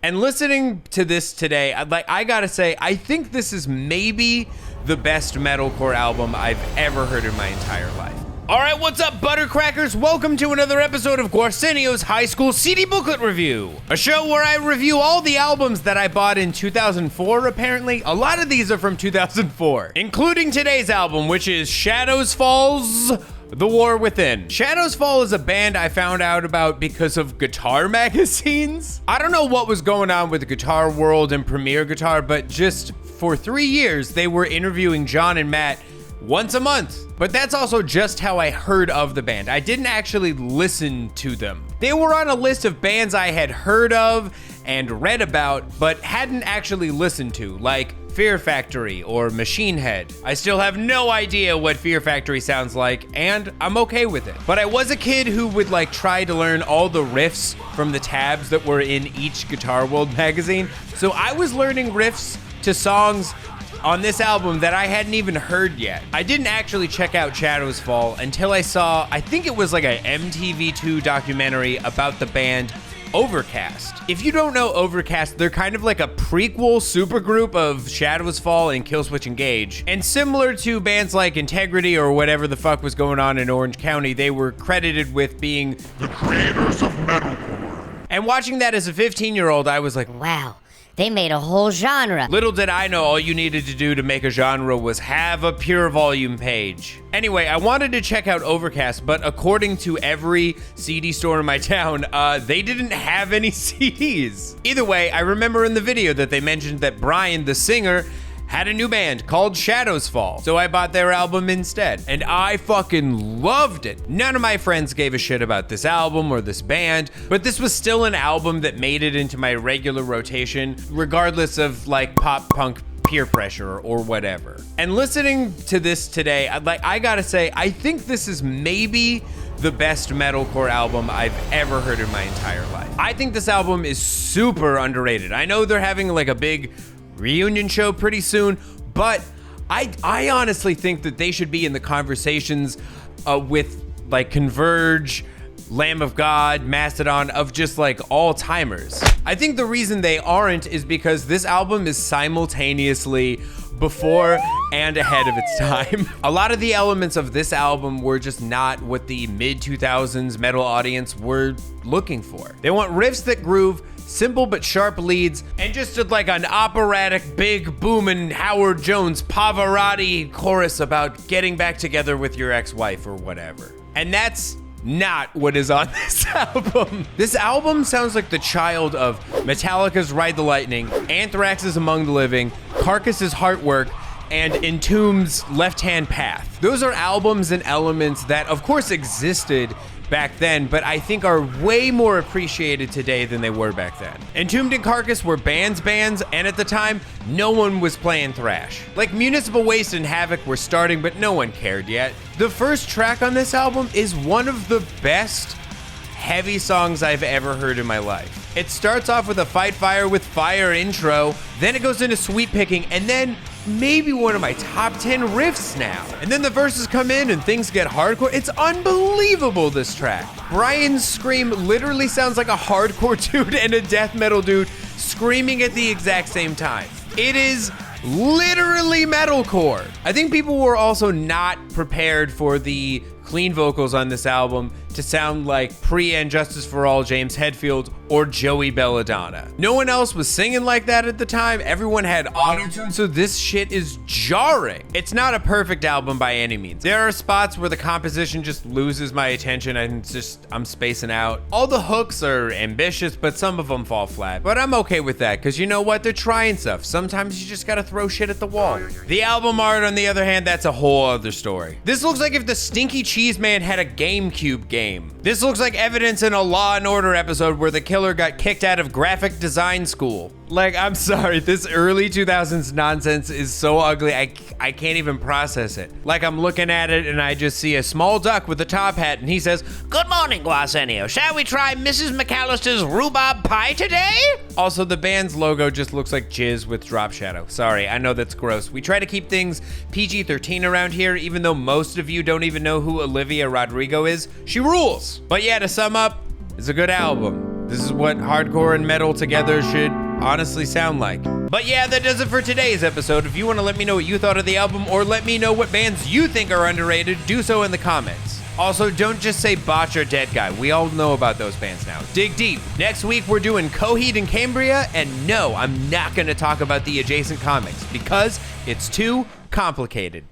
And listening to this today, I gotta say, I think this is maybe the best metalcore album I've ever heard in my entire life. All right, what's up, Buttercrackers? Welcome to another episode of Guarsenio's High School CD Booklet Review, a show where I review all the albums that I bought in 2004, apparently. A lot of these are from 2004, including today's album, which is Shadows Falls: The War Within. Shadows Fall is a band I found out about because of guitar magazines. I don't know what was going on with Guitar World and Premier Guitar, but just for 3 years, they were interviewing John and Matt once a month. But that's also just how I heard of the band. I didn't actually listen to them. They were on a list of bands I had heard of and read about, but hadn't actually listened to, like Fear Factory or Machine Head. I still have no idea what Fear Factory sounds like, and I'm okay with it. But I was a kid who would try to learn all the riffs from the tabs that were in each Guitar World magazine. So I was learning riffs to songs on this album that I hadn't even heard yet. I didn't actually check out Shadows Fall until I saw, I think it was like a MTV2 documentary about the band Overcast. If you don't know Overcast, they're kind of like a prequel supergroup of Shadows Fall and Killswitch Engage. And similar to bands like Integrity or whatever the fuck was going on in Orange County, they were credited with being the creators of metalcore. And watching that as a 15-year-old, I was like, wow. They made a whole genre. Little did I know all you needed to do to make a genre was have a pure volume page. Anyway, I wanted to check out Overcast, but according to every CD store in my town, they didn't have any CDs. Either way, I remember in the video that they mentioned that Brian, the singer, had a new band called Shadows Fall, so I bought their album instead, and I fucking loved it. None of my friends gave a shit about this album or this band, but this was still an album that made it into my regular rotation, regardless of pop punk peer pressure or whatever. And listening to this today, I gotta say, I think this is maybe the best metalcore album I've ever heard in my entire life. I think this album is super underrated. I know they're having a big reunion show pretty soon, but I honestly think that they should be in the conversations with Converge, Lamb of God, Mastodon, of just all-timers. I think the reason they aren't is because this album is simultaneously before and ahead of its time. A lot of the elements of this album were just not what the mid-2000s metal audience were looking for. They want riffs that groove, simple but sharp leads, and just an operatic, big, booming Howard Jones Pavarotti chorus about getting back together with your ex-wife or whatever. And that's not what is on this album. This album sounds like the child of Metallica's Ride the Lightning, Anthrax's Among the Living, Carcass's Heartwork, and Entombed's Left Hand Path. Those are albums and elements that, of course, existed back then, but I think are way more appreciated today than they were back then. Entombed and Carcass were bands, and at the time, no one was playing thrash. Municipal Waste and Havoc were starting, but no one cared yet. The first track on this album is one of the best heavy songs I've ever heard in my life. It starts off with a Fight Fire with Fire intro, then it goes into Sweet Picking, and then maybe one of my top 10 riffs now. And then the verses come in and things get hardcore. It's unbelievable, this track. Brian's scream literally sounds like a hardcore dude and a death metal dude screaming at the exact same time. It is literally metalcore. I think people were also not prepared for the clean vocals on this album to sound like pre-And Justice for All James Hetfield or Joey Belladonna. No one else was singing like that at the time. Everyone had auto-tune, so this shit is jarring. It's not a perfect album by any means. There are spots where the composition just loses my attention and I'm spacing out. All the hooks are ambitious, but some of them fall flat. But I'm okay with that, because you know what? They're trying stuff. Sometimes you just gotta throw shit at the wall. The album art, on the other hand, that's a whole other story. This looks like if the Stinky Cheese Man had a GameCube game. This looks like evidence in a Law & Order episode where the killer got kicked out of graphic design school. I'm sorry, this early 2000s nonsense is so ugly, I can't even process it. I'm looking at it and I just see a small duck with a top hat and he says, "Good morning, Guarsenio. Shall we try Mrs. McAllister's rhubarb pie today?" Also, the band's logo just looks like jizz with drop shadow. Sorry, I know that's gross. We try to keep things PG-13 around here, even though most of you don't even know who Olivia Rodrigo is. She rules. But yeah, to sum up, it's a good album. This is what hardcore and metal together should honestly sound like. But yeah, that does it for today's episode. If you want to let me know what you thought of the album or let me know what bands you think are underrated, do so in the comments. Also, don't just say Botch or Dead Guy. We all know about those bands now. Dig deep. Next week, we're doing Coheed and Cambria, and no, I'm not going to talk about the adjacent comics because it's too complicated.